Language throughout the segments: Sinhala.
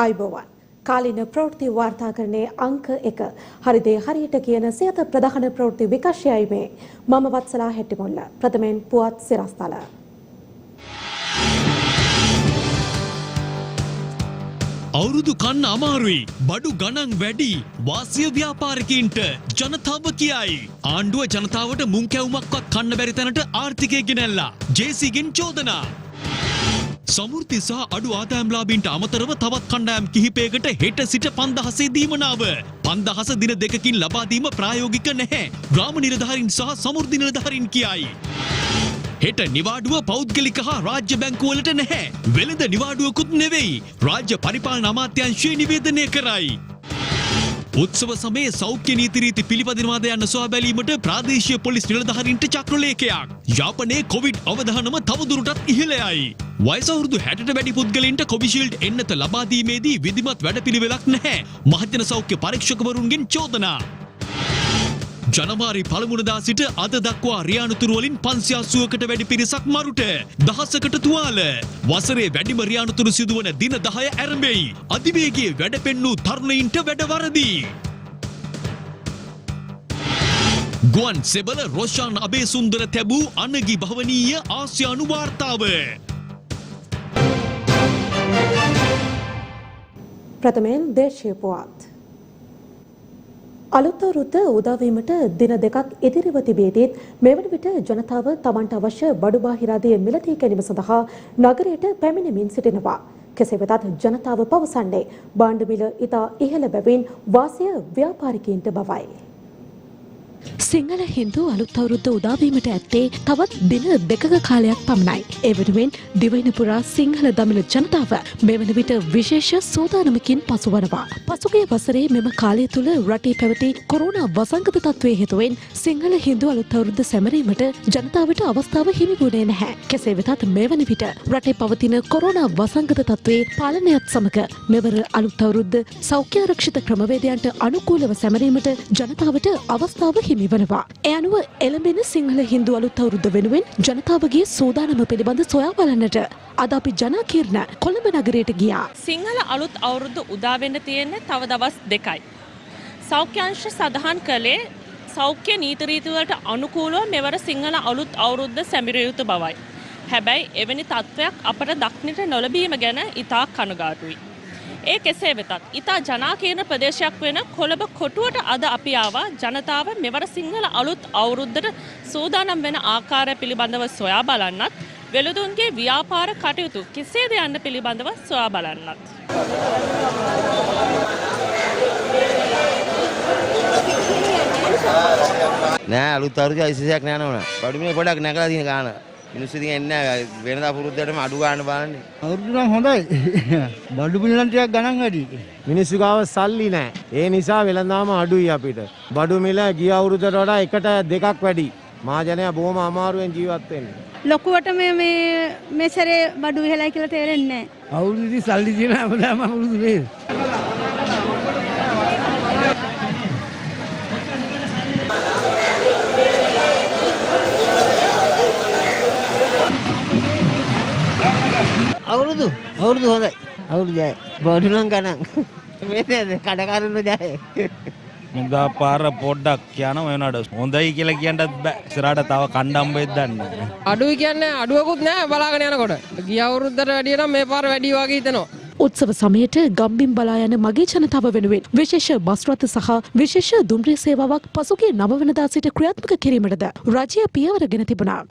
ආයුබෝවන් කාලින ප්‍රවෘත්ති වාර්තාකරණයේ අංක 1 හරිදේ හරියට කියන සියත ප්‍රධාන ප්‍රවෘත්ති විකාශයයි මේ මම වත්සලා හෙට්ටිමුල්ල ප්‍රථමයෙන් පුවත් සිරස්තල අවුරුදු කන්න අමාරුයි බඩු ගණන් වැඩි වාසිය ව්‍යාපාරිකයින්ට ජනතාව කියයි ආණ්ඩුව ජනතාවට මුං කැවුමක්වත් කන්න බැරි තැනට ආර්ථිකය ගෙනල්ලා ජේසීගෙන් චෝදනා සමෘද්ධි සහ අඩු ආදායම්ලාභීන්ට අමතරව තවත් කණ්ඩායම් කිහිපයකට හෙට සිට 5000 දීමනාව 5000 දින දෙකකින් ලබා දීම ප්‍රායෝගික නැහැ ග්‍රාම නිලධාරීන් සහ සමෘද්ධි නිලධාරීන් කියයි හෙට නිවාඩුව පෞද්ගලික හා රාජ්‍ය බැංකුවලට නැහැ වෙළඳ නිවාඩුවකුත් නෙවෙයි රාජ්‍ය පරිපාලන අමාත්‍යාංශය නිවේදනය කරයි උත්සව සමයේ සෞඛ්‍ය නීති රීති පිළිපදිනවාද යන්න සොයා බැලීමට ප්‍රාදේශීය පොලිස් නිලධාරීන්ට චක්‍රලේඛයක්. යාපනයේ කොවිඩ් අවධානම තවදුරටත් ඉහළ යයි. වයස අවුරුදු 60ට වැඩි පුද්ගලයන්ට කොවිෂීල්ඩ් එන්නත ලබා දීමේදී විධිමත් වැඩපිළිවෙලක් නැහැ. මහජන සෞඛ්‍ය පරීක්ෂකවරුන්ගෙන් චෝදනා. ජනවාරි පළමුවනදා සිට අද දක්වා රියානුතුරු වලින් 580කට වැඩි පිරිසක් මරුට දහසකට තුවාල වසරේ වැඩිම රියානුතුරු සිදුවන දින 10 ආරම්භයි අධිවේගී වැඩ පෙන්නූ තරුණයින්ට වැඩ වරදී ගුවන් සෙබළ රොෂාන් අබේසුන්දර තැබූ අනගි භවනීය ආසියානු වාර්තාව ප්‍රථමයෙන් දේශීය පුවත් අලුත් අවුරුද්ද උදාවීමට දින දෙකක් ඉදිරිව තිබේදීත් මෙවන විට ජනතාව තමන්ට අවශ්‍ය බඩු බාහිරාදී මිලදී ගැනීම සඳහා නගරයට පැමිණෙමින් සිටිනවා. කෙසේ වෙතත් ජනතාව පවසන්නේ භාණ්ඩ මිල ඉතා ඉහළ බැවින් වාසිය ව්‍යාපාරිකයින්ට බවයි. සිංහල හින්දු අලුත් අවුරුද්ද උදාවීමට ඇත්තේ තවත් දින දෙකක කාලයක් පමණයි. ඒ වෙනුවෙන් දිවයින පුරා සිංහල දමිළ ජනතාව මෙවන විට විශේෂ සූදානමකින් පසුවනවා. පසුගිය වසරේ මෙම කාලය තුළ රටේ පැවති කොරෝනා වසංගත තත්ත්වයේ හේතුවෙන් සිංහල හින්දු අලුත් අවුරුද්ද සැමරීමට ජනතාවට අවස්ථාව හිමි වුණේ නැහැ. කෙසේ වෙතත් මෙවන විට රටේ පවතින කොරෝනා වසංගත තත්ත්වයේ පාලනයත් සමග මෙවර අලුත් අවුරුද්ද සෞඛ්‍යාරක්ෂිත ක්‍රමවේදයන්ට අනුකූලව සැමරීමට ජනතාවට අවස්ථාව හිමි වනවා. ඒ අනුව එළඹෙන සිංහල හින්දු අලුත් අවුරුද්ද වෙනුවෙන් ජනතාවගේ සූදානම පිළිබඳ සොයා බලන්නට අද අපි ජනාකීර්ණ කොළඹ නගරයට ගියා. සිංහල අලුත් අවුරුද්ද උදා වෙන්න තියෙන්නේ තව දවස් දෙකයි. සෞඛ්‍යාංශ සඳහන් කළේ සෞඛ්‍ය නීති රීති වලට අනුකූලව මෙවර සිංහල අලුත් අවුරුද්ද සැමරිය යුතු බවයි. හැබැයි එවැනි තත්ත්වයක් අපට දක්නට නොලැබීම ගැන ඉතා කනගාටුයි. ඒ කෙසේ වෙතත් ඉතා ජනාකීර්ණ ප්‍රදේශයක් වෙන කොළඹ කොටුවට අද අපි ආවා ජනතාව මෙවර සිංහල අලුත් අවුරුද්දට සූදානම් වෙන ආකාරය පිළිබඳව සොයා බලන්නත් වෙළඳුන්ගේ ව්‍යාපාර කටයුතු කෙසේද යන්න පිළිබඳව සොයා බලන්නත්. නෑ අලුත් අවුරුද්දේ විශේෂයක් නෑ නෝනා. බඩුමිනේ පොඩක් නැගලා තියෙන ගාන. මිනිස්සු ඉතින් එන්නේ නැහැ වෙනදා පුරුද්දටම අඩු ගන්න බලන්නේ. අවුරුදු නම් හොඳයි. බඩු මිලන් ටිකක් ගණන් වැඩි. මිනිස්සු ගාව සල්ලි නැහැ. ඒ නිසා වෙළඳාම අඩුයි අපිට. බඩු මිල ගිය අවුරුද්දට වඩා එකට දෙකක් වැඩි. මහජනයා බොහොම අමාරුවෙන් ජීවත් වෙන්නේ. ලොකුවට මේ සැරේ බඩු ඉහළයි කියලා තේරෙන්නේ නැහැ. අවුරුද්දේ සල්ලි දින හැමදාම අවුරුදු වේ. අවුරුදු හොඳයි. අවුරුදු ජය. බඩු නම් ගණන්. මේ කඩකාරන ජය. මුදා පාර පොඩ්ඩක් කියනවා වෙනඩ හොඳයි කියලා කියන්නත් බෑ. ඉස්සරහට තව කණ්ඩම් වෙද්ද දන්නේ. අඩුයි කියන්නේ අඩුවකුත් නෑ බලාගෙන යනකොට. ගිය අවුරුද්දට වැඩිය නම් මේ පාර වැඩි වගේ හිතෙනවා. උත්සව සමයට ගම්බිම් බලා යන මගේ ජනතාව වෙනුවෙන් විශේෂ බස් රථ සහ විශේෂ දුම්රිය සේවාවක් පසුගිය 9 වෙනිදා සිට ක්‍රියාත්මක කිරීමටද රජය පියවරගෙන තිබුණා.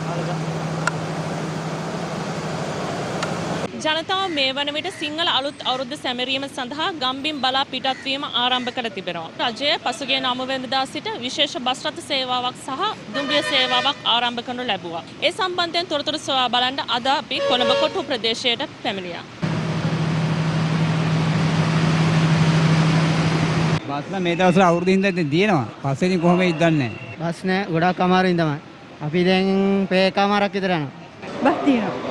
ජනතාව මේ වන විට සිංහල අලුත් අවුරුද්ද සැමරීම සඳහා ගම්බිම් බලා පිටත් වීම ආරම්භ කර තිබෙනවා. රජය පසුගිය 9 වෙනිදා සිට විශේෂ බස් රථ සේවාවක් සහ දුම්රිය සේවාවක් ආරම්භ කරනු ලැබුවා. ඒ සම්බන්ධයෙන් තොරතුරු සොයා බලන්න අද අපි කොළඹ කොටුව ප්‍රදේශයට පැමිණියා. බස් නම් මේ දවස්වල අවුරුදු හින්දා තියෙනවා. පස්සේ ඉතින් කොහොමද ඉදන්නේ නැහැ. බස් නෑ ගොඩක් අමාරුයින් තමයි. අපි දැන් පේකමාරක් විතර යනවා. බස් තියෙනවා.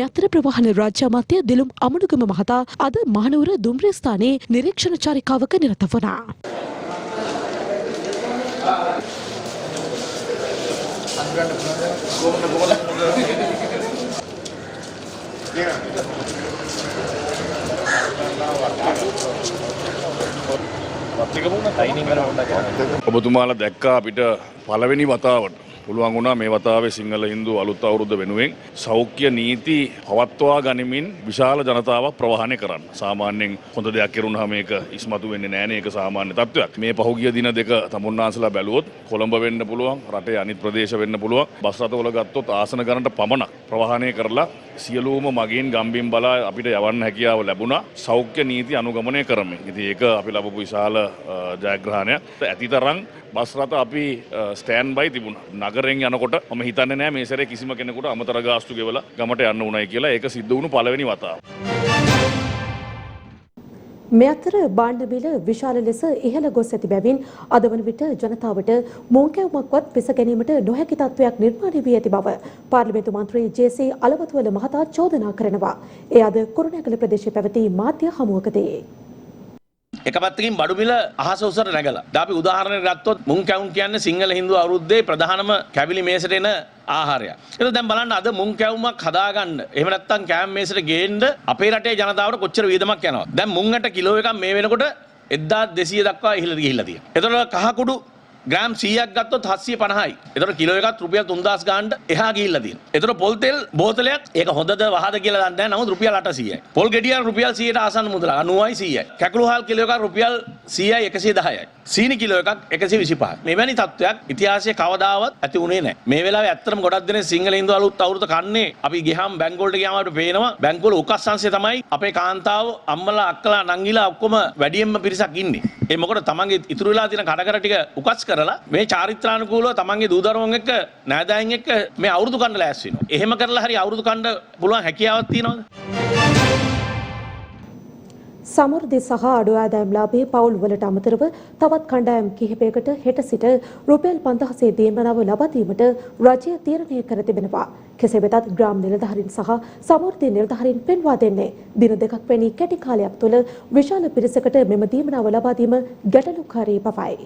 මේ අතර ප්‍රවාහන රාජ්‍ය අමාත්‍ය දිලුම් අමනුගම මහතා අද මහනුවර දුම්රිය ස්ථානයේ නිරීක්ෂණ චාරිකාවක නිරත වුණා. ඔබතුමාලා දැක්කා අපිට පළවෙනි වතාවට පුළුවන් වුණා මේ වතාවේ සිංහල හින්දු අලුත් අවුරුද්ද වෙනුවෙන් සෞඛ්‍ය නීති පවත්වා ගනිමින් විශාල ජනතාවක් ප්‍රවාහනය කරන්න. සාමාන්‍යයෙන් හොඳ දෙයක් කරුණාම මේක ඉස්මතු වෙන්නේ නැහැ ඒක සාමාන්‍ය තත්ත්වයක්. මේ පහුගිය දින දෙක තමුන්නාන්සලා බැලුවොත් කොළඹ වෙන්න පුළුවන්, රටේ අනිත් ප්‍රදේශ වෙන්න පුළුවන්. බස් රථවල ගත්තොත් ආසන ගණනට පමණක් ප්‍රවාහනය කරලා සියලුම මගින් ගම්බින් බලා අපිට යවන්න හැකියාව ලැබුණා සෞඛ්‍ය නීති අනුගමනය කරමින්. ඉතින් ඒක අපි ලබපු විශාල ජයග්‍රහණයක්. ඇතිතරම් බස් රථ අපි ස්ටෑන්ඩ් බයි තිබුණා. නගරෙන් යනකොට මම හිතන්නේ නෑ මේ සැරේ කිසිම කෙනෙකුට අමතර ගාස්තු ගෙවලා ගමට යන්න උනායි කියලා. ඒක සිද්ධ වුණු පළවෙනි වතාව. මේ අතර භාණ්ඩ මිල විශාල ලෙස ඉහළ ගොස් ඇති බැවින් අද වන විට ජනතාවට මුංකැවුමක්වත් පිස ගැනීමට නොහැකි තත්ත්වයක් නිර්මාණය වී ඇති බව පාර්ලිමේන්තු මන්ත්‍රී ජේ.සී. අලවතුවල මහතා චෝදනා කරනවා. ඒ අද කුරුණෑගල ප්‍රදේශයේ පැවති මාධ්‍ය හමුවකදී එක පැත්තකින් බඩු මිල අහස උසට නැගලා. දැන් අපි උදාහරණයක් ගත්තොත් මුං කැවුම් කියන්නේ සිංහල හින්දු අවුරුද්දේ ප්‍රධානම කැවිලි මේසට එන ආහාරයක්. ඒක දැන් බලන්න අද මුං කැවුමක් හදාගන්න. එහෙම නැත්නම් කෑම මේසට ගේන්න අපේ රටේ ජනතාවට කොච්චර වියදමක් යනවද? දැන් මුංගට කිලෝ එකක් මේ වෙනකොට 1200 දක්වා ඉහළට ගිහිල්ලා තියෙනවා. එතකොට කහ කුඩු ග්‍රෑම් 100ක් ගත්තොත් 750යි. එතකොට කිලෝ එකක් රුපියල් 3000 ගානට එහා ගිහිල්ලා තියෙනවා. එතකොට පොල් තෙල් බෝතලයක් ඒක හොඳද වහද කියලා දන්නේ නැහැ. නමුත් රුපියල් 800යි. පොල් ගෙඩියක් රුපියල් 100ට ආසන්න මුදලක් 90යි 100යි. කැකුළු හාල් කිලෝ එකක් රුපියල් 100යි 110යි. සීනි කිලෝ එකක් 125යි. මෙවැනි තත්ත්වයක් ඉතිහාසයේ කවදාවත් ඇති වුණේ නැහැ. මේ වෙලාවේ ඇත්තටම ගොඩක් දෙනෙක් සිංහල හින්දු අලුත් අවුරුද්ද කන්නේ අපි ගියාම බැංකුව වලට ගියාම අපිට පේනවා බැංකුවල උකස් සංශය තමයි අපේ කාන්තාව අම්මලා අක්කලා නංගිලා ඔක්කොම වැඩියෙන්ම පිරිසක් ඉන්නේ. ඒ මොකද තමන්ගේ ඉතුරු වෙලා තියෙන කඩකර ටික උකස් කරලා මේ චාරිත්‍රානුකූලව තමන්ගේ දූ දරුවන් එක්ක නෑදෑයන් එක්ක මේ අවුරුදු කණ්ඩ ලෑස්ති වෙනවා. එහෙම කරලා හරි අවුරුදු කණ්ඩ පුළුවන් හැකියාවක් තියෙනවද? සමෘද්ධි සහ අඩු ආදායම්ලාභී පවුල් වලට අමතරව තවත් කණ්ඩායම් කිහිපයකට හෙට සිට රුපියල් 5000 දීමනාව ලබා දීමට රජය තීරණය කර තිබෙනවා. කෙසේ වෙතත් ග්‍රාම නිලධාරීන් සහ සමෘද්ධි නිලධාරීන් පෙන්වා දෙන්නේ දින දෙකක් වැනි කෙටි කාලයක් තුළ විශාල පිරිසකට මෙම දීමනාව ලබා දීම ගැටලුකාරී බවයි.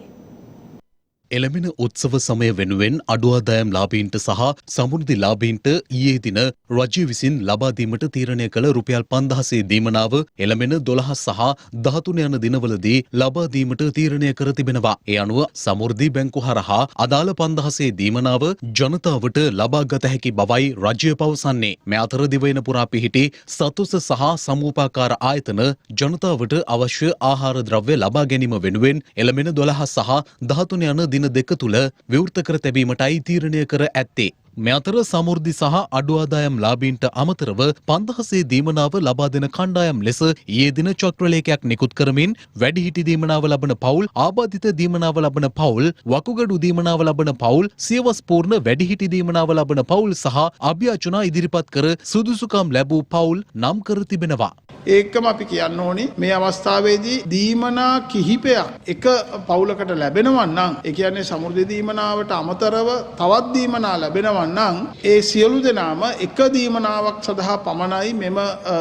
එළඹෙන උත්සව සමය වෙනුවෙන් අඩු ආදායම් ලාභීන්ට සහ සමෘද්ධි ලාභීන්ට ඊයේ දින රජය විසින් ලබා දීමට තීරණය කළ රුපියල් 5000 දීමනාව එළඹෙන 12 සහ 13 යන දිනවලදී ලබා දීමට තීරණය කර තිබෙනවා. ඒ අනුව සමෘද්ධි බැංකු හරහා අදාළ 5000 දීමනාව ජනතාවට ලබා ගත හැකි බවයි රජය පවසන්නේ. මේ අතර දිවයින පුරා පිහිටි සතුස සහ සමූපාකාර ආයතන ජනතාවට අවශ්‍ය ආහාර ද්‍රව්‍ය ලබා ගැනීම වෙනුවෙන් එළඹෙන 12 සහ 13 යන දින දෙක තුළ විවෘත කර තැබීමටයි තීරණය කර ඇත්තේ. මේ අතර සමෘද්ධි සහ අඩු ආදායම් ලාභීන්ට අමතරව 5000 දීමනාව ලබා දෙන කණ්ඩායම් ලෙස ඊයේ දින චක්‍රලේඛයක් නිකුත් කරමින් වැඩිහිටි දීමනාව ලබන පවුල්, ආබාධිත දීමනාව ලබන පවුල්, වකුගඩු දීමනාව ලබන පවුල්, සියවස් පූර්ණ වැඩිහිටි දීමනාව ලබන පවුල් සහ අභ්‍යාචනා ඉදිරිපත් කර සුදුසුකම් ලැබූ පවුල් නම් කර තිබෙනවා. ඒකම අපි කියන්න ඕනේ මේ අවස්ථාවේදී දීමනා කිහිපයක් එක පවුලකට ලැබෙනවා නම් ඒ කියන්නේ සමෘද්ධි දීමනාවට අමතරව තවත් දීමනා ලැබෙනවා නම් ඒ සියලු දෙනාම එක දීමනාවක් සඳහා පමණයි මෙම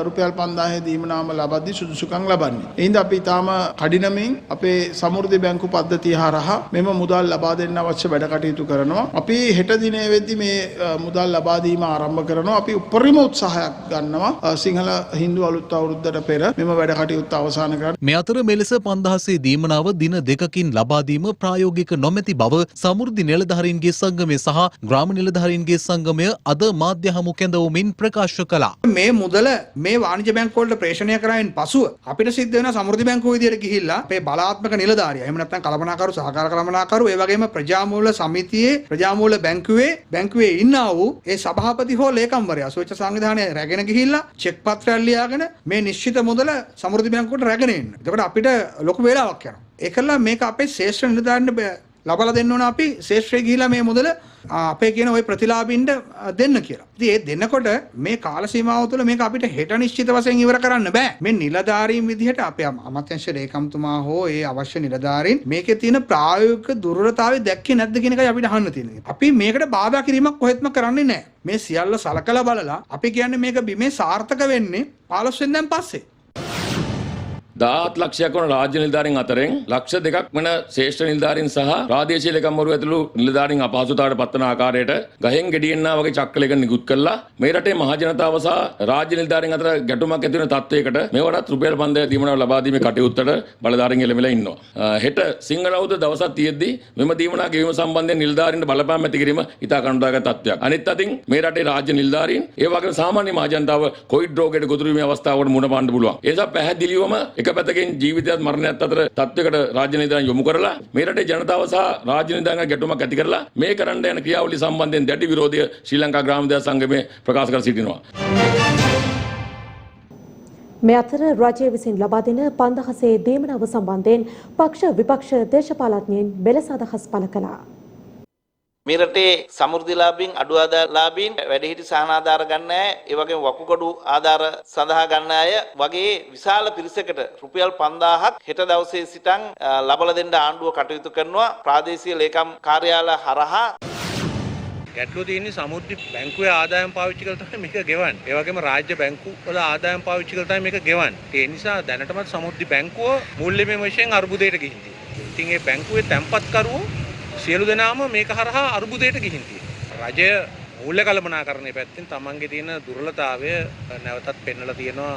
රුපියල් 5000 දීමනාම ලබද්දී සුදුසුකම් ලබන්නේ. එහෙනම් අපි තාම කඩිනමින් අපේ සමෘද්ධි බැංකු පද්ධතිය හරහා මෙම මුදල් ලබා දෙන්න අවශ්‍ය වැඩ කටයුතු කරනවා. අපි හෙට දිනේ වෙද්දී මේ මුදල් ලබා දීම ආරම්භ කරනවා. අපි උපරිම උත්සාහයක් ගන්නවා සිංහල හින්දු අලුත් අවුරුද්දට පෙර මෙම වැඩ කටයුතු අවසන් කරන්න. මේ අතර මෙලෙස 5000 දීමනාව දින දෙකකින් ලබා දීම ප්‍රායෝගික නොමැති බව සමෘද්ධි නිලධාරීන්ගේ සංගමය සහ ග්‍රාම නිලධාරීන්ගේ සංගමය අද මාධ්‍ය හමු කැඳවමින් ප්‍රකාශ කළා. මේ මුදල මේ වාණිජ්‍ය බැංකුව වලට ප්‍රේෂණය කරමින් පසුව අපිට සිද්ධ වෙන සමෘද්ධි බැංකුව විදියට ගිහිල්ලා අපේ බලාත්මක නිලධාරියා එහෙම නැත්නම් කළමනාකරු සහකාර කළමනාකරු ඒ වගේම ප්‍රජාමූල සමිතියේ ප්‍රජාමූල බැංකුවේ ඉන්නා වූ ඒ සභාපති හෝ ලේකම්වරයා ස්වච්ඡ සංවිධානය රැගෙන ගිහිල්ලා චෙක් පත්‍රයක් ලියාගෙන මේ නිශ්චිත මුදල සමෘද්ධි බැංකුවට රැගෙන එන්න. එතකොට අපිට ලොකු වේලාවක් යනවා. ඒකලා මේක අපේ ශ්‍රේෂ්ඨ නිලධාරීන් ලබලා දෙන්න ඕන අපි ශේෂ්ත්‍රයේ ගිහිලා මේ මුදල අපේ කියන ওই ප්‍රතිලාභින්ට දෙන්න කියලා. ඉතින් ඒ දෙන්නකොට මේ කාල සීමාව තුළ මේක අපිට හෙට නිශ්චිත වශයෙන් ඉවර කරන්න බෑ. මේ නිලධාරීන් විදිහට අපේ අමාත්‍යාංශ ලේකම්තුමා හෝ ඒ අවශ්‍ය නිලධාරීන් මේකේ තියෙන ප්‍රායෝගික දුර්වලතාවය දැක්කේ නැද්ද කියන එකයි අපිට අහන්න තියෙන්නේ. අපි මේකට බාධා කිරීමක් කොහෙත්ම කරන්නේ නැහැ. මේ සියල්ල සලකලා බලලා අපි කියන්නේ මේක බිමේ සාර්ථක වෙන්නේ 15 වෙනිදාන් පස්සේ. 17 ලක්ෂයක් වන රාජ්‍ය නිලධාරීන් අතරින් ලක්ෂ 2ක් වන ශ්‍රේෂ්ඨ නිලධාරීන් සහ ප්‍රාදේශීය ලේකම්වරු ඇතුළු නිලධාරීන් අපහසුතාවට පත්වන ආකාරයට ගහෙන් ගෙඩියෙන්නා වගේ චක්‍රලයක නිකුත් කළා. මේ රටේ මහ ජනතාව සහ රාජ්‍ය නිලධාරීන් අතර ගැටුමක් ඇති වෙන තත්වයකට මේවටත් රුපියල් 5000 දීමනාව ලබා දීමේ කටයුත්තට බලධාරීන් එළඹිලා ඉන්නවා. හෙට සිංහල අවුරුද්ද දවසක් තියෙද්දී මෙම දීමනා ගෙවීම සම්බන්ධයෙන් නිලධාරීන්ට බලපෑම් ඇති කිරීම ඉතා කණ්ඩායමක් තත්ත්වයක්. අනිත් අතින් මේ රටේ රාජ්‍ය නිලධාරීන් ඒ වගේම සාමාන්‍ය මහ ජනතාව කොවිඩ් රෝගයට ගොදුරු වීමේ අවස්ථාවකට මුහුණ පාන්න පුළුවන්. ඒ නිසා පැහැදිලිවම එක පැත්තකින් ජීවිතයත් මරණයත් අතර තත්වයකට රාජ්‍ය නිලධාරීන් යොමු කරලා මේ රටේ ජනතාව සහ රාජ්‍ය නිලධාරීන් ගැටුමක් ඇති කරලා මේ කරන්න යන ක්‍රියාවලිය සම්බන්ධයෙන් දැඩි විරෝධය ශ්‍රී ලංකා ග්‍රාම විද්‍යා සංගමය ප්‍රකාශ කර සිටිනවා. මේ අතර රජය විසින් ලබා දෙන 5000 දීමනාව සම්බන්ධයෙන් පක්ෂ විපක්ෂ දේශපාලඥයින් මෙලෙස අදහස් පළ කළා. මේ රටේ සමෘද්ධිලාභීන් අඩු ආදායලාභීන් වැඩිහිටි සහනාධාර ගන්න අය ඒ වගේම වකුගඩු ආධාර සඳහා ගන්න අය වගේ විශාල පිරිසකට රුපියල් 5000ක් හෙට දවසේ සිටන් ලබලා දෙන්න ආණ්ඩුව කටයුතු කරනවා ප්‍රාදේශීය ලේකම් කාර්යාල හරහා. ගැටලුව තියෙන්නේ සමෘද්ධි බැංකුවේ ආදායම් පාවිච්චි කරලා තමයි මේක ගෙවන්නේ. ඒ වගේම රාජ්‍ය බැංකු වල ආදායම් පාවිච්චි කරලා තමයි මේක ගෙවන්නේ. ඒ නිසා දැනටමත් සමෘද්ධි බැංකුව මූල්‍යමය වශයෙන් අර්බුදයට ගිහින් තියෙනවා. ඉතින් මේ බැංකුවේ තැන්පත්කරුවෝ සියලු දෙනාම මේක හරහා අර්බුදයට ගිහින් තියෙනවා. රජය මූල්‍ය කළමනාකරණය පැත්තෙන් තමන්ගේ තියෙන දුර්වලතාවය නැවතත් පෙන්වලා තියෙනවා.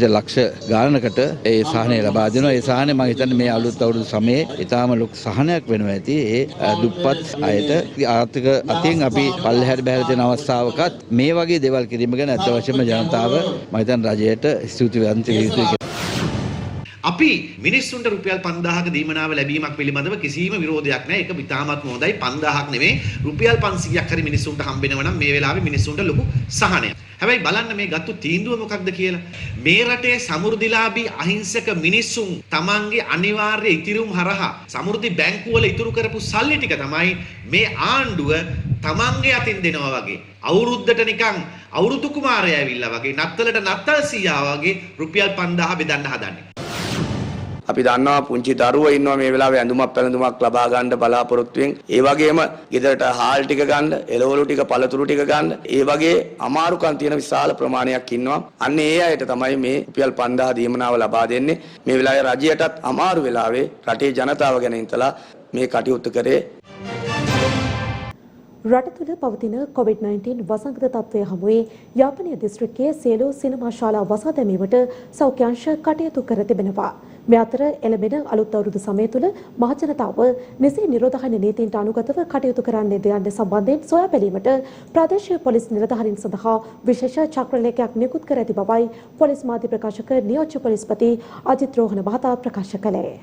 ලක්ෂ ගානකට ඒ සහනය ලබා දෙනවා. ඒ සහනය මම හිතන්නේ මේ අලුත් අවුරුදු සමයේ ඊටාම ලොකු සහනයක් වෙනවා ඇති. ඒ දුප්පත් අයට ආර්ථික අතින් අපි පල්ලෙහාට බහැලා තියෙන අවස්ථාවකත් මේ වගේ දේවල් කිරීම ගැන අත් වශයෙන්ම ජනතාව මම හිතන්නේ රජයට ස්තුතිවන්ත විය යුතුයි. අපි මිනිස්සුන්ට රුපියල් 5000ක දීමනාව ලැබීමක් පිළිබඳව කිසිම විරෝධයක් නැහැ. ඒක ඉතාමත් හොඳයි. 5000ක් නෙමෙයි රුපියල් 500ක් හරි මිනිස්සුන්ට හම්බෙනවා නම් මේ වෙලාවේ මිනිස්සුන්ට ලොකු සහනයක්. හැබැයි බලන්න මේ ගත්තු තීන්දුව මොකක්ද කියලා. මේ රටේ සමෘද්ධිලාභී අහිංසක මිනිස්සුන් තමන්ගේ අනිවාර්ය ඉතිරුම් හරහා සමෘද්ධි බැංකුවල ඉතුරු කරපු සල්ලි ටික තමයි මේ ආණ්ඩුව තමන්ගේ අතින් දෙනවා වගේ. අවුරුද්දට නිකන් අවුරුදු කුමාරයා ඇවිල්ලා වගේ නත්තලට නත්තල් සීයා වගේ රුපියල් 5000 බෙදන්න හදන්නේ. අපි දන්නවා පුංචි දරුවෝ ඉන්නවා මේ වෙලාවේ ඇඳුමක් පැළඳුමක් ලබා ගන්න බලාපොරොත්තුෙන්. ඒ වගේම ගෙදරට හාල් ටික ගන්න, එළවලු ටික, පළතුරු ටික ගන්න. ඒ වගේ අමාරුකම් තියෙන විශාල ප්‍රමාණයක් ඉන්නවා. අන්න ඒ අයට තමයි මේ රුපියල් 5000 දීමනාව ලබා දෙන්නේ. මේ වෙලාවේ රජයටත් අමාරු වෙලාවේ රටේ ජනතාව ගැන හිතලා මේ කටයුතු කරේ. රට තුළ පවතින COVID-19 වසංගත තත්ත්වය හමුවේ යාපනය දිස්ත්‍රික්කයේ සියලු සිනමා ශාලා වසා දැමීමට සෞඛ්‍ය අංශ කටයුතු කර තිබෙනවා. මේ අතර එළඹෙන අලුත් අවුරුදු සමය තුළ මහජනතාව නිසි නිරෝධායන නීතීන්ට අනුගතව කටයුතු කරන්නේද යන්න සම්බන්ධයෙන් සොයා බැලීමට ප්‍රාදේශීය පොලිස් නිලධාරීන් සඳහා විශේෂ චක්‍රලේඛයක් නිකුත් කර ඇති බවයි පොලිස් මාධ්‍ය ප්‍රකාශක නියෝජ්‍ය පොලිස්පති අජිත් රෝහණ මහතා ප්‍රකාශ කළේ.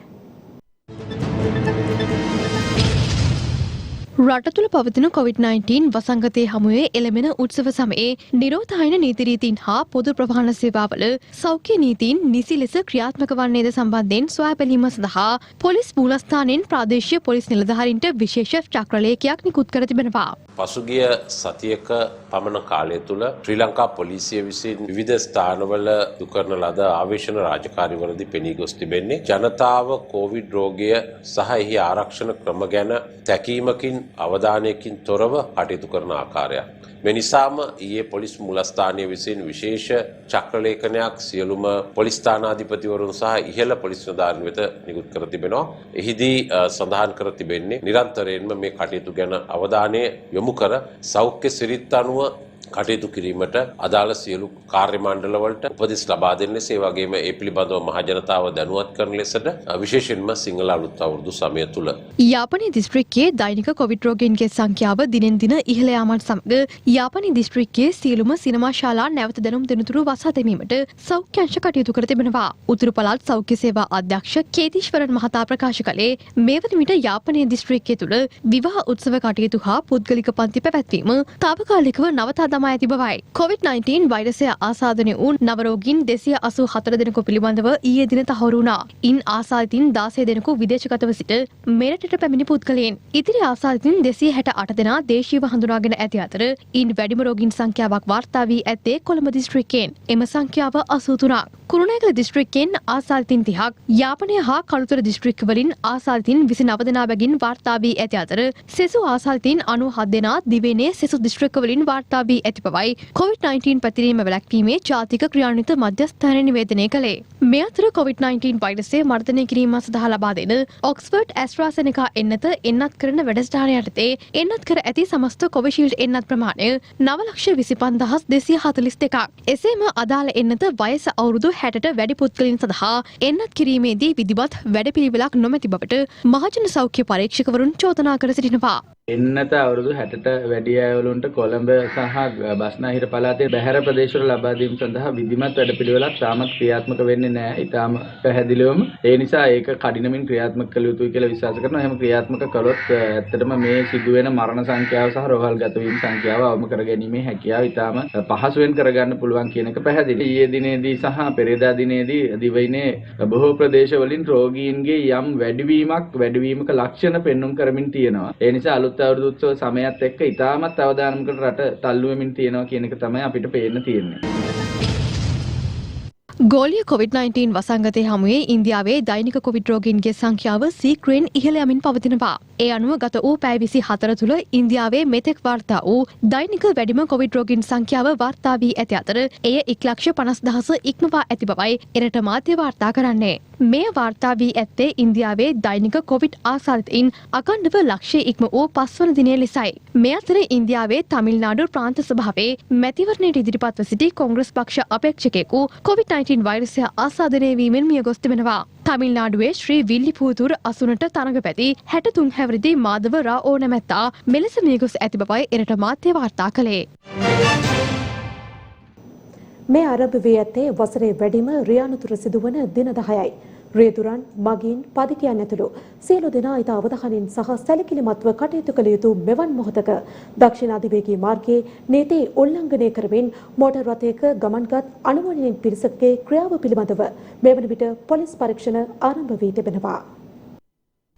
රට තුළ පවතින COVID-19 වසංගතයේ හමුවේ එළඹෙන උත්සව සමයේ නිරෝධායන නීති රීතීන් හා පොදු ප්‍රවාහන සේවාවල සෞඛ්‍ය නීතීන් නිසි ලෙස ක්‍රියාත්මක වන්නේද සම්බන්ධයෙන් සොයා බැලීම සඳහා පොලිස් මූලස්ථානයෙන් ප්‍රාදේශීය පොලිස් නිලධාරීන්ට විශේෂ චක්‍රලේඛයක් නිකුත් කර තිබෙනවා. පසුගිය සතියක පමණ කාලය තුළ ශ්‍රී ලංකා පොලිසිය විසින් විවිධ ස්ථානවල දුකරන ලද ආවේශන රාජකාරිවලදී පෙනී ගොස් තිබෙන්නේ ජනතාව කොවිඩ් රෝගය සහ එහි ආරක්ෂණ ක්‍රම ගැන තැකීමකින් අවධානයකින් තොරව කටයුතු කරන ආකාරයක්. මේ නිසාම ඊයේ පොලිස් මූලස්ථානය විසින් විශේෂ චක්‍රලේඛනයක් සියලුම පොලිස් ස්ථානාධිපතිවරුන් සහ ඉහළ පොලිස් නිලධාරීන් වෙත නිකුත් කර තිබෙනවා. එහිදී සඳහන් කර තිබෙන්නේ නිරන්තරයෙන්ම මේ කටයුතු ගැන අවධානය යොමු කර සෞඛ්‍ය සිරිත් අනුව කටයුතු කිරීමට අදාළ සියලු කාර්ය මණ්ඩලවලට උපදෙස් ලබා දෙන ලෙස ඒ වගේම ඒ පිළිබඳව මහජනතාව දැනුවත් කරන ලෙසට විශේෂයෙන්ම සිංහල අලුත් අවුරුදු සමය තුල යාපනයේ දිස්ත්‍රික්කයේ දෛනික කොවිඩ් රෝගීන්ගේ සංඛ්‍යාව දිනෙන් දින ඉහළ යාමත් සමග යාපනයේ දිස්ත්‍රික්කයේ සියලුම සිනමා ශාලා නැවත දැනුම් දෙනතුරු වසා දැමීමට සෞඛ්‍ය අංශ කටයුතු කර තිබෙනවා. උතුරු පළාත් සෞඛ්‍ය සේවා අධ්‍යක්ෂ කේදීශ්වරන් මහතා ප්‍රකාශ කළේ මේ වන විට යාපනයේ දිස්ත්‍රික්කය තුළ විවාහ උත්සව කටයුතු හා පුද්ගලික පන්ති පැවැත්වීම තාවකාලිකව නවතා දමා ඇති බවයි. COVID-19 වෛරසය ආසාදනය වූ නවරෝගීන් 284 දෙනෙකු පිළිබඳව ඊයේ දින තහවුරු වුණා. ඉන් ආසාදිතින් 16 දෙනෙකු විදේශගතව සිට මෙරටට පැමිණි පුද්ගලයන්. ඉතිරි ආසාදිතින් 268 දෙනා දේශීයව හඳුනාගෙන ඇති අතර ඉන් වැඩිම රෝගීන් සංඛ්‍යාවක් වාර්තා වී ඇත්තේ කොළඹ දිස්ත්‍රික්කයෙන්. එම සංඛ්‍යාව 83ක්. කුරුණෑගල දිස්ත්‍රික්කයෙන් ආසාදිතින් 30ක්, යාපනය හා කළුතර දිස්ත්‍රික්කවලින් ආසාදිතින් 29 දෙනා බැගින් වාර්තා වී ඇති අතර සෙසු ආසාදිතින් 97 දෙනා දිවයිනේ සෙසු දිස්ත්‍රික්කවලින් වාර්තා වී ඇති බවයි COVID-19 පැතිරීම වැළැක්වීමේ ජාතික ක්‍රියාන්විත මධ්‍යස්ථානය නිවේදනය කළේ. මේ අතර COVID-19 වෛරසය මර්ධනය කිරීම සඳහා ලබා දෙන ඔක්ස්ෆර්ඩ් ඇස්ට්‍රාසෙනෙකා එන්නත එන්නත් කරන වැඩසටහන යටතේ එන්නත් කර ඇති සමස්ත කොවිෂීල්ඩ් එන්නත් ප්‍රමාණය 9,25,242ක්. එසේම අදාළ එන්නත වයස අවුරුදු 60ට වැඩි පුද්ගලයන් සඳහා එන්නත් කිරීමේදී විධිමත් වැඩපිළිවෙලක් නොමැති බවට මහජන සෞඛ්‍ය පරීක්ෂකවරුන් චෝදනා කර සිටිනවා. එන්නත අවුරුදු 60ට වැඩි අයවලුන්ට කොළඹ සහ බස්නාහිර පළාතේ බැහැර ප්‍රදේශවල ලබා දීම සඳහා විධිමත් වැඩපිළිවෙලක් තාමත් ක්‍රියාත්මක වෙන්නේ නැහැ. ඊටාම පැහැදිලිවම ඒ නිසා ඒක කඩිනමින් ක්‍රියාත්මක කළ යුතුයි කියලා විශ්වාස කරනවා. එහෙම ක්‍රියාත්මක කළොත් ඇත්තටම මේ සිදුවෙන මරණ සංඛ්‍යාව සහ රෝහල්ගත වීම සංඛ්‍යාව අවම කරගැනීමේ හැකියාව ඊටාම පහසුවෙන් කරගන්න පුළුවන් කියන එක පැහැදිලි. ඊයේ දිනේදී සහ පෙරේදා දිනේදී දිවයිනේ බොහෝ ප්‍රදේශවලින් රෝගීන්ගේ යම් වැඩිවීමක ලක්ෂණ පෙන්눔 කරමින් තියෙනවා. ඒ නිසා අලුත් අවුරුදු උත්සව සමයත් එක්ක ඉතාමත් අවදානමකට රට තල්ලු වෙමින් තියෙනවා කියන එක තමයි අපිට පේන්න තියෙන්නේ. ගෝලීය COVID-19 වසංගතය හමුවේ ඉන්දියාවේ දෛනික කොවිඩ් රෝගීන්ගේ සංඛ්‍යාව සීක්‍රයෙන් ඉහළ යමින් පවතිනවා. ඒ අනුව ගත වූ පැය 24 තුළ ඉන්දියාවේ මෙතෙක් වාර්තා වූ දෛනික වැඩිම කොවිඩ් රෝගීන් සංඛ්‍යාව වාර්තා වී ඇති අතර එය 1,50,000 ඉක්මවා ඇති බවයි එරට මාධ්‍ය වාර්තා කරන්නේ. මෙය වාර්තා වී ඇත්තේ ඉන්දියාවේ දෛනික කොවිඩ් ආසාදිතයින් අඛණ්ඩව ලක්ෂය ඉක්ම වූ 5 වන දිනය ලෙසයි. මේ අතර ඉන්දියාවේ තමිල්නාඩු ප්‍රාන්ත සභාවේ මැතිවරණයට ඉදිරිපත්ව සිටි කොංග්‍රස් පක්ෂ අපේක්ෂකයෙකු COVID-19 වෛරසය ආසාදනය වීමෙන් මිය ගොස් තිබෙනවා. තමිල්නාඩුවේ ශ්‍රී විල්ලිපූතුර අසුනට තරඟ පැති 63 හැවිරිදි මාධව රාଓ නැමැත්තා මෙලෙස මිය ගොස් ඇති බවයි එරට මාධ්‍ය වාර්තා කළේ. මේ ආරම්භ වී ඇත්තේ වසරේ වැඩිම රියානුතුර සිදුවන දින 10යි. රියදුරන් මගින් පදිකයන් ඇතුළු සියලු දෙනා ඉතා අවධානයෙන් සහ සැලකිලිමත්ව කටයුතු කළ යුතු මෙවන් මොහොතක දක්ෂිණ අධිවේගී මාර්ගයේ නීති උල්ලංඝනය කරමින් මෝටර් රථයක ගමන්ගත් අනුවණින් පිරිසකගේ ක්‍රියාව පිළිබඳව මේ වන විට පොලිස් පරීක්ෂණ ආරම්භ වී තිබෙනවා.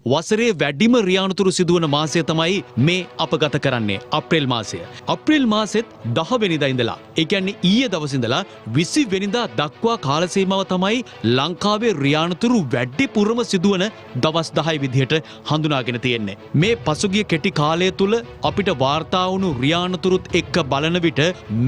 වසරේ වැඩිම රියානුතුරු සිදුවන මාසය තමයි මේ අප ගත කරන්නේ අප්‍රේල් මාසය. අප්‍රේල් මාසෙත් 10 වෙනිදා ඉඳලා ඒ කියන්නේ ඊයේ දවස් ඉඳලා 20 වෙනිදා දක්වා කාල සීමාව තමයි ලංකාවේ රියානුතුරු වැඩිපුරම සිදුවන දවස් 10 විදිහට හඳුනාගෙන තියෙන්නේ. මේ පසුගිය කෙටි කාලය තුල අපිට වාර්තා වුණු රියානුතුරුත් එක්ක බලන විට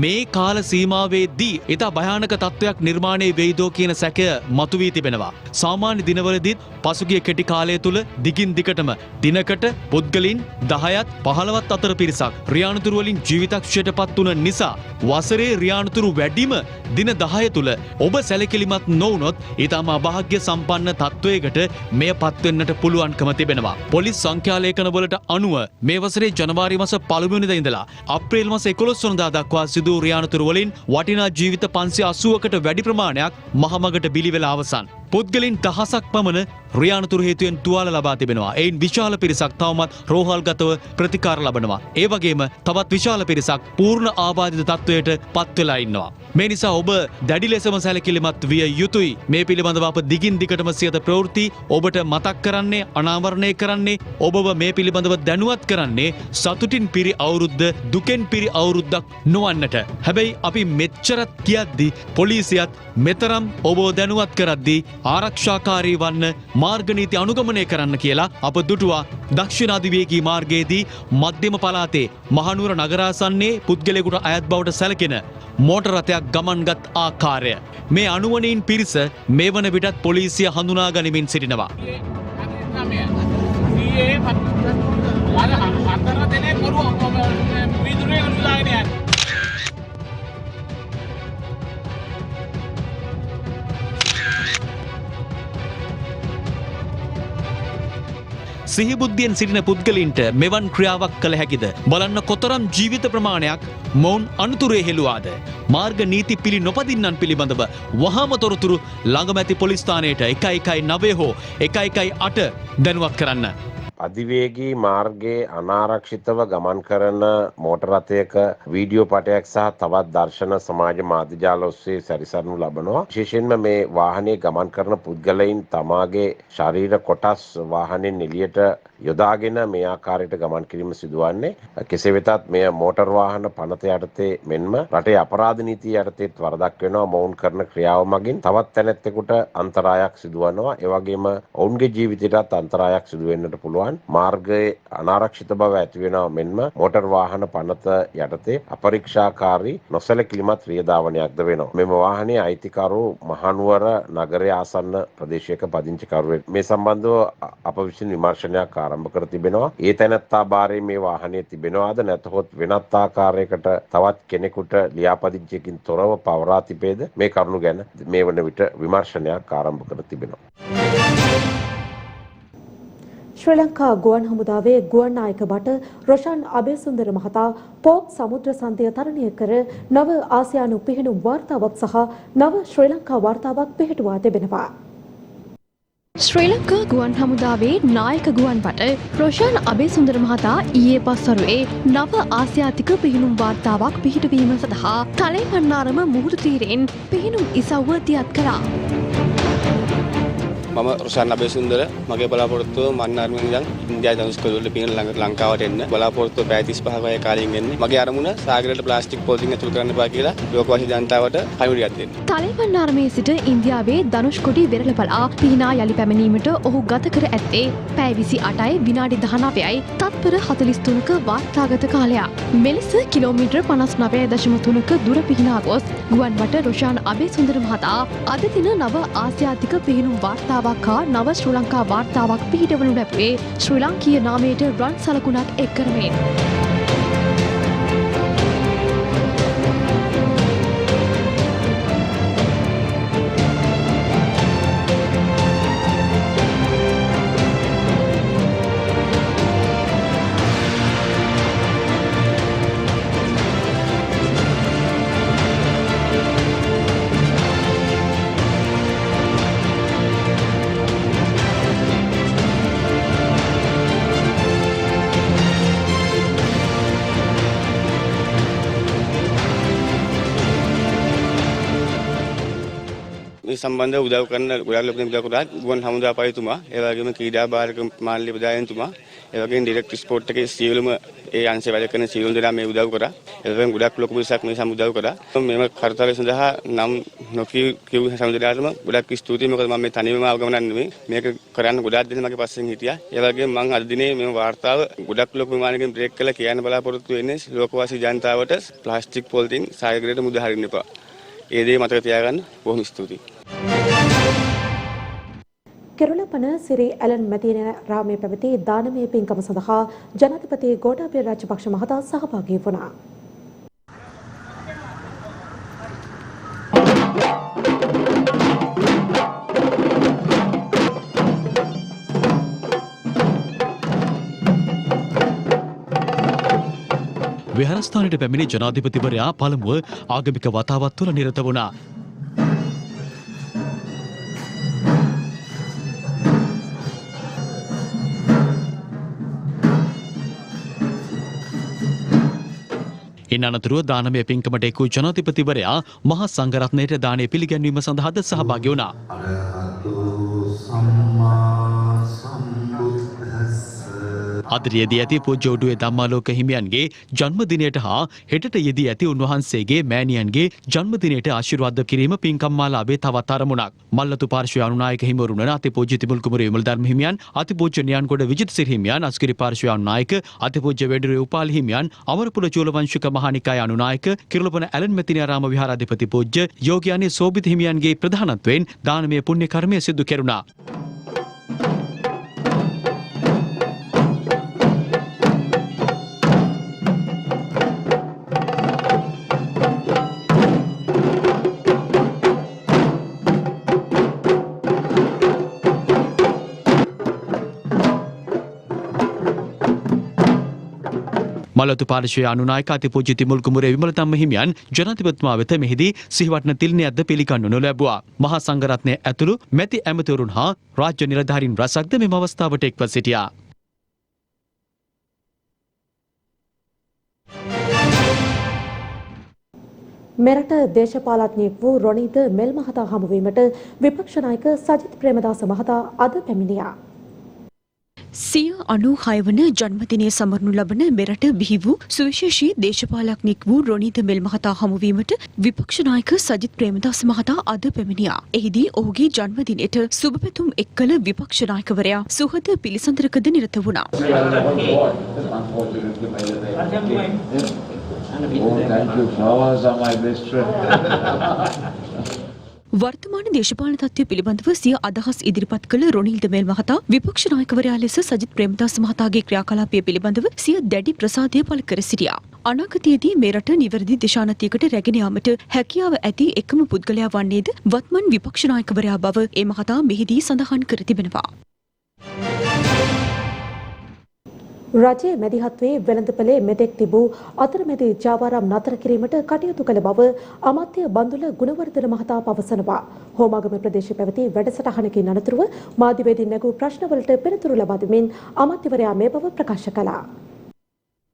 මේ කාල සීමාවේදී ඉතා භයානක තත්ත්වයක් නිර්මාණය වෙයිදෝ කියන සැකය මතුවී තිබෙනවා. සාමාන්‍ය දිනවලදීත් පසුගිය කෙටි කාලය තුල දිගින් දිගටම දිනකට පුද්ගලයන් 10ත් 15ත් අතර පිරිසක් රියානුතුරු වලින් ජීවිතක්ෂයට පත් වුණ නිසා වසරේ රියානුතුරු වැඩිම දින 10 තුල ඔබ සැලකිලිමත් නොවුනොත් ඊටම අභාග්‍ය සම්පන්න තත්වයකට මෙය පත් වෙන්නට පුළුවන්කම තිබෙනවා. පොලිස් සංඛ්‍යා ලේඛන වලට අනුව මේ වසරේ ජනවාරි මාස 1 වෙනිදා ඉඳලා අප්‍රේල් මාස 11 වෙනිදා දක්වා සිදු රියානුතුරු වලින් වටිනා ජීවිත 580කට වැඩි ප්‍රමාණයක් මහමගට බිලි වෙලා අවසන්. පුද්ගලයන් දහසක් පමණ රියානුතුරු හේතුවෙන් තුවාල ලබා තිබෙනවා. එයින් විශාල පිරිසක් තවමත් රෝහල්ගතව ප්‍රතිකාර ලබනවා. ඒ වගේම තවත් විශාල පිරිසක් පූර්ණ ආබාධිත තත්වයට පත් වෙලා ඉන්නවා. මේ නිසා ඔබ දැඩි ලෙසම සැලකිලිමත් විය යුතුයි. මේ පිළිබඳව අප දිගින් දිගටම සියත ප්‍රවෘත්ති ඔබට මතක් කරන්නේ, අනාවරණය කරන්නේ, ඔබව මේ පිළිබඳව දැනුවත් කරන්නේ සතුටින් පිරි අවුරුද්ද දුකෙන් පිරි අවුරුද්දක් නොවන්නට. හැබැයි අපි මෙච්චරත් කියද්දි පොලිසියත් මෙතරම් ඔබ දැනුවත් කරද්දී ආරක්ෂාකාරී වන්න, මාර්ග නීති අනුගමනය කරන්න කියලා අප දුටුවා. දක්ෂිණ අධිවේගී මාර්ගයේදී මධ්‍යම පළාතේ මහනුවර නගරාසන්නයේ පුද්ගලයෙකුට අයත් බවට සැලකෙන මෝටර රථයක් ගමන්ගත් ආකාරය. මේ අනුවණීන් පිරිස මේ වන විටත් පොලිසිය හඳුනා ගනිමින් සිටිනවා. සිහිබුද්ධියෙන් සිටින පුද්ගලින්ට මෙවන් ක්‍රියාවක් කළ හැකිද? බලන්න කොතරම් ජීවිත ප්‍රමාණයක් මොවුන් අනුතුරේ හෙළුවාද? මාර්ග නීති පිළි නොපදින්නන් පිළිබඳව වහාම තොරතුරු ළඟම ඇති පොලිස් ස්ථානයට 119 හෝ 118 දැනුවත් කරන්න. අධිවේගී මාර්ගයේ අනාරක්ෂිතව ගමන් කරන මෝටර රථයක වීඩියෝ පටයක් සහ තවත් දර්ශන සමාජ මාධ්‍ය ජාල ඔස්සේ සැරිසරනු ලබනවා. විශේෂයෙන්ම මේ වාහනේ ගමන් කරන පුද්ගලයන් තමාගේ ශරීර කොටස් වාහනෙන් එළියට යොදාගෙන මේ ආකාරයට ගමන් කිරීම සිදුවන්නේ. කෙසේ වෙතත් මෙය මෝටර් වාහන පනත යටතේ මෙන්ම රටේ අපරාධ නීතිය යටතේත් වරදක් වෙනවා. මොවුන් කරන ක්‍රියාව මගින් තවත් තැනැත්තෙකුට අන්තරායක් සිදුවනවා. ඒ වගේම ඔවුන්ගේ ජීවිතයටත් අන්තරායක් සිදු වෙන්නට පුළුවන්. මාර්ගයේ අනාරක්ෂිත බව ඇති වෙනවා මෙන්ම මෝටර් වාහන පනත යටතේ අපරීක්ෂාකාරී නොසැලකිලිමත් ක්‍රියාදාමනයක්ද වෙනවා. මෙම වාහනේ අයිතිකරු මහනුවර නගරයේ ආසන්න ප්‍රදේශයක පදිංචිකරුවෙක්. මේ සම්බන්ධව අප විසින් විමර්ශනයක් ආරම්භ කර තිබෙනවා. ඒ තැනැත්තා බාරයේ මේ වාහනේ තිබෙනවාද නැතහොත් වෙනත් ආකාරයකට තවත් කෙනෙකුට ලියාපදිංචියකින් තොරව පවරා තිබේද මේ කරුණු ගැන මේ වන විට විමර්ශනයක් ආරම්භ කර තිබෙනවා. ශ්‍රී ලංකා ගුවන් හමුදාවේ ගුවන් නායක බට රොෂාන් අබේසුන්දර මහතා පෝප් සමුද්‍ර සන්ධිය තරණය කර නව ආසියානු පිහිනුම් වාර්තාවක් සහ නව ශ්‍රී ලංකා වාර්තාවක් පිහිටුවා තිබෙනවා. ශ්‍රී ලංකා ගුවන් හමුදාවේ නායක ගුවන් බට රොෂාන් අබේසුන්දර මහතා ඊයේ පස්වරුවේ නව ආසියාතික පිහිනුම් වාර්තාවක් පිහිටවීම සඳහා තලේපන්නාරම මුහුදු තීරයෙන් පිහිනුම් ඉසව්ව දියත් කළා. මම රොෂාන් අබේසුන්දර මගේ බලාපොරොත්තුව මන්නාරමෙන් ඉඳන් ඉන්දියාවේ ධනුෂ්කෝඩුවල පිහින ළඟට ලංකාවට එන්න බලාපොරොත්තුව පැය 35ක වගේ කාලෙකින් එන්නේ. මගේ අරමුණ සාගරයට ප්ලාස්ටික් පොලිතින් ඇතුල් කරන්න එපා කියලා ලෝකවාසී ජනතාවට පණිවිඩයක් දෙන්න. තලේපන්නාරමේ සිට ඉන්දියාවේ ධනුෂ්කොඩි වෙරළපළා පිහිනා යලි පැමිණීමට ඔහු ගත කර ඇත්තේ පැය 28යි විනාඩි 19යි තත්පර 43ක වාර්තාගත කාලයක්. මෙලෙස කිලෝමීටර් 59.3ක දුර පිහිනා ගොස් ගුවන්බට රොෂාන් අබේසුන්දර මහතා අද දින නව ආසියාතික පිහිනුම් වාර්තාවක් හා නව ශ්‍රී ලංකා වාර්තාවක් පිහිටවනු ලැබුවේ ශ්‍රී ලාංකීය නාමයට රන් සලකුණක් එක් කරමින්. සම්බන්ධව උදව් කරන ගොඩක් ලොකු උදව් කරා ගුවන් හමුදාපතිතුමා ඒ වගේම ක්‍රීඩා භාරක මාල්‍ය ප්‍රධානතුමා ඒ වගේම ඩිරෙක්ටර් ස්පෝර්ට් එකේ සියලුම ඒ අංශය වැඩ කරන සියලුම දෙනා මේ උදව් කරා ඒ වගේම ගොඩක් ලොකු පිරිසක් මේ සම උදව් කරා මේව කර්තව්‍ය සඳහා නම් නොකියු සමුදලාටම ගොඩක් ස්තුතියි මොකද මම මේ තනියම ආවගමනක් නෙමෙයි මේක කරන්න ගොඩක් දෙනෙක් මගේ පස්සෙන් හිටියා ඒ වගේම මම අද දිනේ මේ වාර්තාව ගොඩක් ලොකු ප්‍රමාණයකින් බ්‍රේක් කළා කියන්න බලාපොරොත්තු වෙන්නේ ලෝකවාසී ජනතාවට ප්ලාස්ටික් පොලිතින් සාගරයට මුද හරින්න එපා ඒ දේ මතක තියාගන්න බොහොම ස්තුතියි. කෙරුළපන සිරි ඇලන් මැතිනරාමේ පැවති දානමය පින්කම සඳහා ජනාධිපති ගෝඨාභය රාජපක්ෂ මහතා සහභාගී වුණා. විහාරස්ථානයට පැමිණි ජනාධිපතිවරයා පළමුව ආගමික වතාවත් තුළ නිරත වුණා. ඉන් අනතුරුව දානමය පින්කමට එක් වූ ජනාධිපතිවරයා මහා සංඝරත්නයට දානය පිළිගැන්වීම සඳහාද සහභාගී වුණා. අද යෙදී ඇති පූජ්‍ය උඩුවේ ධම්මාලෝක හිමියන්ගේ ජන්මදිනයට හා හෙටට යෙදී ඇති උන්වහන්සේගේ මෑණියන්ගේ ජන්මදිනයට ආශිර්වාද කිරීම පින්කම් මාලාවේ තවත් අරමුණක්. මල්ලතු පාර්ශ්වයේ අනුනායක හිමිවරුන් වන අතිපූජ්‍ය තිමුල් කුමරු විමල ධර්ම හිමියන්, අතිපූජ්‍ය නියන්ගොඩ විජිතසිරි හිමියන්, අස්ගිරි පාර්ශ්වයේ අනුනායක අතිපූජ්‍ය වෙඩිරේ උපාලි හිමියන්, අමරපුර චූලවංශික මහානිකාය අනුනායක කිරුළපන ඇලන් මෙතිනියාරාම විහාරාධිපති පූජ්‍ය යෝග්‍යානි සෝබිත හිමියන්ගේ ප්‍රධානත්වයෙන් දානමය පුණ්‍ය කර්මය සිදු කෙරුණා. මලතු පාර්ශ්වයේ අනුනායක අතිපූජ්‍ය තිමුල් කුමරු විමල ධම්ම හිමියන් ජනාධිපතිතුමා වෙත මෙහිදී සිහිවටන තිලිනයක්ද පිළිගන්වනු ලැබුවා. මහා සංඝරත්නය ඇතුළු මැති ඇමතිවරුන් හා රාජ්‍ය නිලධාරීන් රැසක්ද මෙම අවස්ථාවට එක්ව සිටියා. මෙරට දේශපාලඥයෙක් වූ රොනීද මෙල් මහතා හමුවීමට විපක්ෂ නායක සජිත් ප්‍රේමදාස මහතා අද පැමිණියා. 96 වන ජන්මදිනය සමරනු ලබන මෙරට බිහි වූ සුවිශේෂී දේශපාලඥයෙක් වූ රොනීද මෙල් මහතා හමුවීමට විපක්ෂ නායක සජිත් ප්‍රේමදාස මහතා අද පැමිණියා. එහිදී ඔහුගේ ජන්මදිනයට සුබ පැතුම් එක් කළ විපක්ෂ නායකවරයා සුහද පිළිසඳරකද නිරත වුණා. වර්තමාන දේශපාලන තත්ත්වය පිළිබඳව සිය අදහස් ඉදිරිපත් කළ රොනීල්ද මෙල් මහතා විපක්ෂ නායකවරයා ලෙස සජිත් ප්‍රේමදාස මහතාගේ ක්‍රියාකලාපය පිළිබඳව සිය දැඩි ප්‍රසාදය පළ කර සිටියා. අනාගතයේදී මේ රට නිවැරදි දිශානතියකට රැගෙන යාමට හැකියාව ඇති එකම පුද්ගලයා වන්නේද වත්මන් විපක්ෂ නායකවරයා බව ඒ මහතා මෙහිදී සඳහන් කර තිබෙනවා. රජයේ මැදිහත්වේ වෙළඳපොලේ මෙතෙක් තිබූ අතරමැදි ජාවාරම් නතර කිරීමට කටයුතු කළ බව අමාත්‍ය බන්දුල ගුණවර්ධන මහතා පවසනවා. හෝමාගම ප්‍රදේශයේ පැවති වැඩසටහනකින් අනතුරුව මාධ්‍යවේදීන් නැගූ ප්‍රශ්නවලට පිළිතුරු ලබා දෙමින් අමාත්‍යවරයා මේ බව ප්‍රකාශ කළා.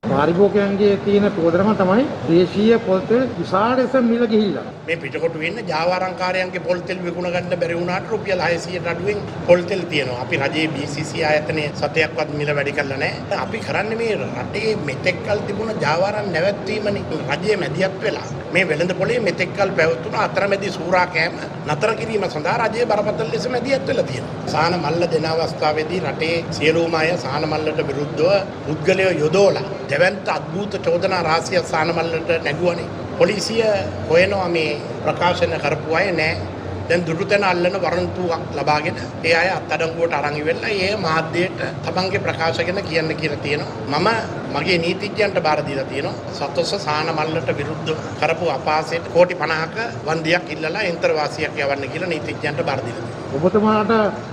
පාරිභෝගිකයන්ගේ තියෙන ප්‍රෝධනම තමයි දේශීය පොල් තෙල් විශාල ලෙස මිල ගිහිල්ලා. මේ පිටකොටු වෙන්න ජාවාරම්කාරයන්ගේ පොල් තෙල් විකුණ ගන්න බැරි වුණාට රුපියල් 600 අඩුවෙන් පොල් තෙල් තියෙනවා. අපි රජයේ BCC ආයතනයේ සතයක්වත් මිල වැඩි කරලා නැහැ. අපි කරන්නේ මේ රටේ මෙතෙක්කල් තිබුණ ජාවාරම් නැවැත්වීමනේ. රජයේ මැදිහත් වෙලා මේ වෙළඳ පොලේ මෙතෙක්කල් පැවතුණු අතරමැදි සූරා කෑම නතර කිරීම සඳහා රජයේ බරපතල ලෙස මැදිහත් වෙලා තියෙනවා. සාන මල්ල දෙන අවස්ථාවේදී රටේ සියලුම අය සාන මල්ලට විරුද්ධව පුද්ගලයෝ යොදවලා දෙවන්ත අද්භූත චෝදනා රාශිය සානමල්ලට නැගුවනේ. පොලිසිය හොයනවා මේ ප්‍රකාශන කරපු අය නෑ. දැන් දුටුතැන අල්ලන වරන්තුවක් ලබාගෙන ඒ අය අත්අඩංගුවට අරන් ඉවෙලා ඒ මාධ්‍යයට තමන්ගේ ප්‍රකාශ ගැන කියන්න කියලා තියෙනවා. මම මගේ නීතිඥයන්ට බාර දීලා තියෙනවා. සතොස්ස සානමල්ලට විරුද්ධව කරපු අපහාසයට කෝටි 50ක වන්දියක් ඉල්ලලා එන්තරවාසියක් යවන්න කියලා නීතිඥයන්ට බාර දීලා තියෙනවා. ඔබතුමාට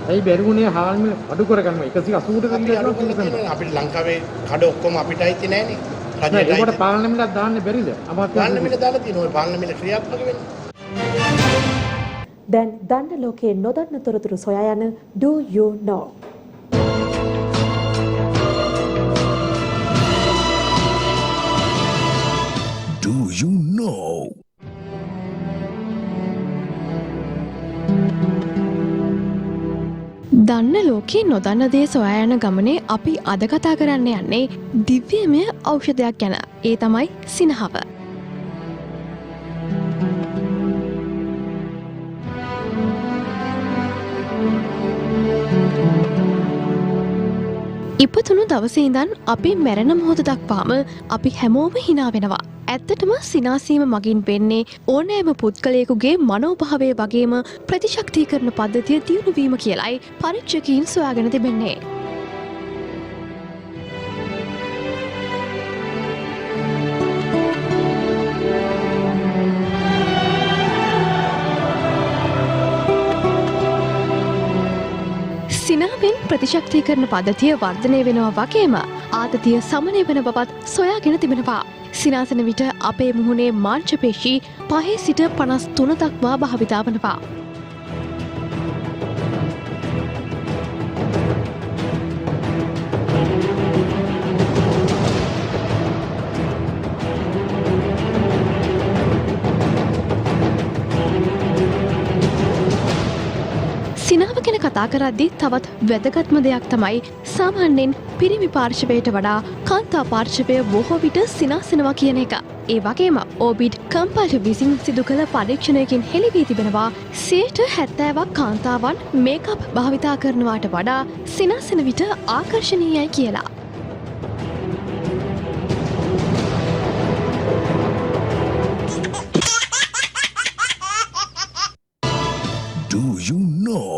ඇයි බැරි වුණේ හාල්ම අඩු කරගන්නවා 180කට අපිට ලංකාවේ කඩ ඔක්කොම අපිට අයිති නෑනේ. ඒකට පාලන මිලක් දාන්න බැරිද? පාලන මිල දාලා තියෙනවා. ඔය පාලන මිල ක්‍රියාත්මක වෙන්නේ. දැන් දන්න ලෝකයේ නොදන්න තොරතුරු සොයා යන Do You Know? Do You Know? දන්න ලෝකේ නොදන්න දේ සොයා යන ගමනේ අපි අද කතා කරන්න යන්නේ දිව්‍යමය ඖෂධයක් ගැන. ඒ තමයි සිනහව. ඉපතුණු දවසේ ඉඳන් අපි මැරෙන මොහොත දක්වාම අපි හැමෝම hina වෙනවා. ඇත්තටම සිනාසීම මගින් වෙන්නේ ඕනෑම පුද්ගලයෙකුගේ මනෝභාවය වගේම ප්‍රතිශක්තිකරණ පද්ධතිය දියුණු වීම කියලයි පරීක්ෂකයින් සොයාගෙන තිබෙන්නේ. සිනාවෙන් ප්‍රතිශක්තිකරණ පද්ධතිය වර්ධනය වෙනවා වගේම ආතතිය සමනය වෙන බවත් සොයාගෙන තිබෙනවා. සිනාසන විට අපේ මුහුණේ මාංශපේශී 5 සිට 53 දක්වා භාවිතා වනවා. සිනාව ගැන කතා කරද්දී තවත් වැදගත්ම දෙයක් තමයි සාමාන්‍යයෙන් පිරිමි පාර්ශවයට වඩා කාන්තා පාර්ශවය බොහෝ විට සිනාසනවා කියන එක. ඒ වගේම ඕබිඩ් කම්පල්ට් විසින් සිදු කළ පරීක්ෂණයකින් හෙළි වී තිබෙනවා 70%ක් කාන්තාවන් මේකප් භාවිතා කරනවාට වඩා සිනාසන විට ආකර්ශනීයයි කියලා. Do You Know?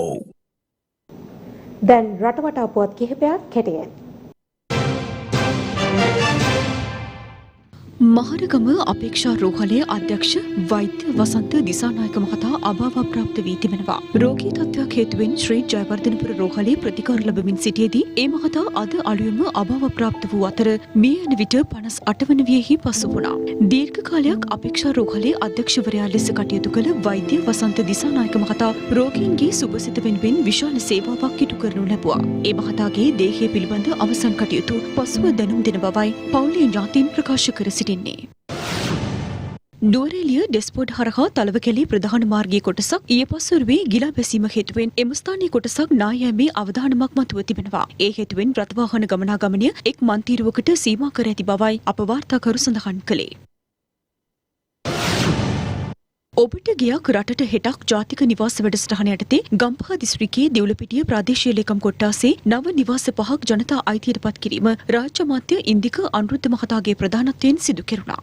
දැන් රටවටා පුවත් කිහිපයක් කෙටියෙන්. මහරගම අපේක්ෂා රෝහලේ අධ්‍යක්ෂ වෛද්‍ය වසන්ත දිසානායක මහතා අභාවප්‍රාප්ත වී තිබෙනවා. රෝගී තත්ත්වයක් හේතුවෙන් ශ්‍රී ජයවර්ධනපුර රෝහලේ ප්‍රතිකාර ලැබමින් සිටියේදී ඒ මහතා අද අලුයම අභාවප්‍රාප්ත වූ අතර මිය යන විට 58 වන වියෙහි පසු වුණා. දීර්ඝ කාලයක් අපේක්ෂා රෝහලේ අධ්‍යක්ෂවරයා ලෙස කටයුතු කළ වෛද්‍ය වසන්ත දිසානායක මහතා රෝගීන්ගේ සුබසිත වෙනුවෙන් විශාල සේවාවක් ඉටු කරනු ලැබුවා. ඒ මහතාගේ දේහය පිළිබඳ අවසන් කටයුතු පසුව දැනුම් දෙන බවයි පවුලේ ඥාතීන් ප්‍රකාශ කර සිටින්නේ. නුවරඑළිය ඩෙස්පෝඩ් හරහා තලවකැලේ ප්‍රධාන මාර්ගයේ කොටසක් ඊයේ පස්වරුවේ ගිලා බැසීම හේතුවෙන් එම ස්ථානයේ කොටසක් නායෑමේ අවධානමක් මතුව තිබෙනවා. ඒ හේතුවෙන් රථවාහන ගමනාගමනය එක් මන්තිරුවකට සීමා කර ඇති බවයි අප වාර්තාකරු සඳහන් කළේ. ඔබට ගියක් රටට හෙටක් ජාතික නිවාස වැඩසටහන යටතේ ගම්පහ දිස්ත්‍රික්කයේ දිවුලපිටිය ප්‍රාදේශීය ලේකම් කොට්ටාසේ නව නිවාස 5ක් ජනතා අයිතියට පත් කිරීම රාජ්‍ය අමාත්‍ය ඉන්දික අනුරුද්ධ මහතාගේ ප්‍රධානත්වයෙන් සිදු කෙරුණා.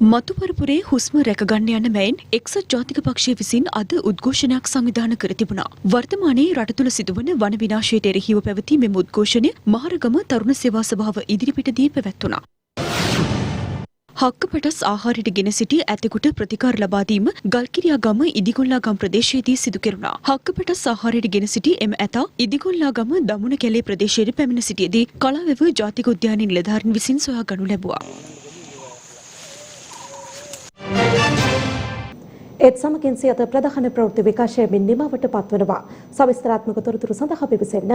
මතුපරපුරේ හුස්ම රැකගන්න යන මැයින් එක්සත් ජාතික පක්ෂය විසින් අද උද්ඝෝෂණයක් සංවිධානය කර තිබුණා. වර්තමානයේ රට තුළ සිදුවන වන විනාශයට එරෙහිව පැවති මෙම උද්ඝෝෂණය මහරගම තරුණ සේවා සභාව ඉදිරිපිටදී පැවැත්වුණා. හක්කපටස් ආහාරයට ගෙන සිටි ඇතෙකුට ප්‍රතිකාර ලබා දීම ගල්කිරියාගම ඉදිගොල්ලාගම් ප්‍රදේශයේදී සිදු කෙරුණා. හක්කපටස් ආහාරයට ගෙන සිටි එම ඇතා ඉදිගොල්ලාගම දමුණ කැලේ ප්‍රදේශයට පැමිණ සිටියේදී කලාවෙව ජාතික උද්‍යානයේ නිලධාරීන් විසින් සොයා ගනු ලැබුවා. ඒත් සමගින් සියත ප්‍රධාන ප්‍රවෘත්ති විකාශයමින් නිමවට පත්වනවා. සවිස්තරාත්මක තොරතුරු සඳහා පිවිසෙන්න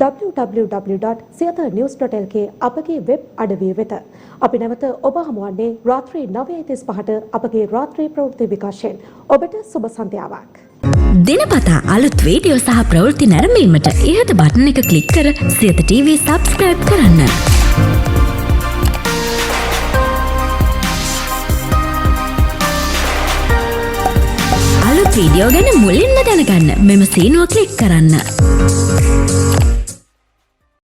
www.siyathnews.lk අපගේ වෙබ් අඩවිය වෙත. අපි නැවත ඔබ හමුවන්නේ රාත්‍රී 9:35ට අපගේ රාත්‍රී ප්‍රවෘත්ති විකාශයෙන්. ඔබට සුබ සන්ධ්‍යාවක්. දිනපතා අලුත් වීඩියෝ සහ ප්‍රවෘත්ති නැරඹීමට ඉහත බටන් එක ක්ලික් කර සියත TV සබ්ස්ක්‍රයිබ් කරන්න. වීඩියෝ ගැන මුලින්ම දැනගන්න මෙම සීනුව ක්ලික් කරන්න.